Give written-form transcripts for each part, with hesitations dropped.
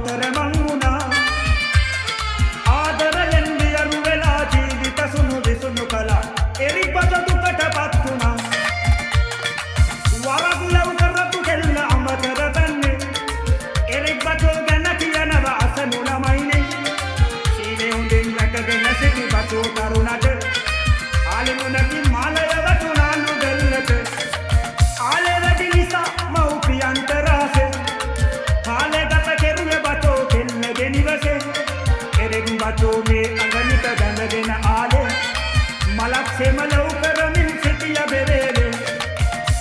අතර මං වුණා ආදරයෙන් දියරු වෙලා ජීවිත සුණු විසුණු කළා එරිපත දුකටපත් වුණා වරක් ලව් කරපු කෙල්ල අමතර තන්නේ එරිපතෝ ගැන කියනව අසනු ළමයිනේ සීනේ හොඳින් රැකගෙන සිටි බතෝ තරුණට ආලෙමුණකි මාලය වටුණාලු බෙල්ලට ආලේ වැඩි නිසා මව්පියන්ට රාසේ ආලේ ගත කෙරුවේ බතෝ කෙල්ලගේ නිවසේ එරෙන් බතෝ මේ අඟනිට බැඳගෙන ආලේ මලක් සෙම ලව් කරමින් සිටිය බෙරේලේ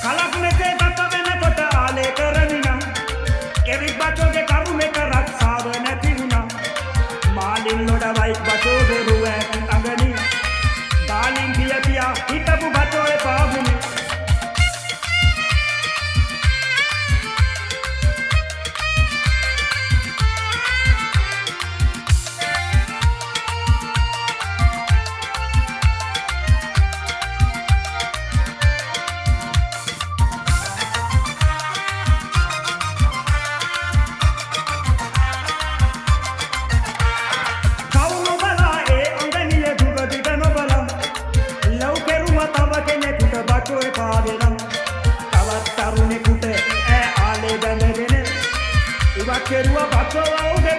කලක් මෙසේ ගත වෙනකොට ආලේ කරමිනම් එරික් බතෝගේ කරුමෙක රක්ෂාව නැති වුණා මාලින් ලොඩවයි බතෝ බෙරුව ඇති අඟනි දාලින් පියා හිටපු බතෝ එපා වුණේ තවත් තරුණෙකුට ඈ ආලේ බැඳගෙන ඉවත් කෙරුවා බතෝ වගේ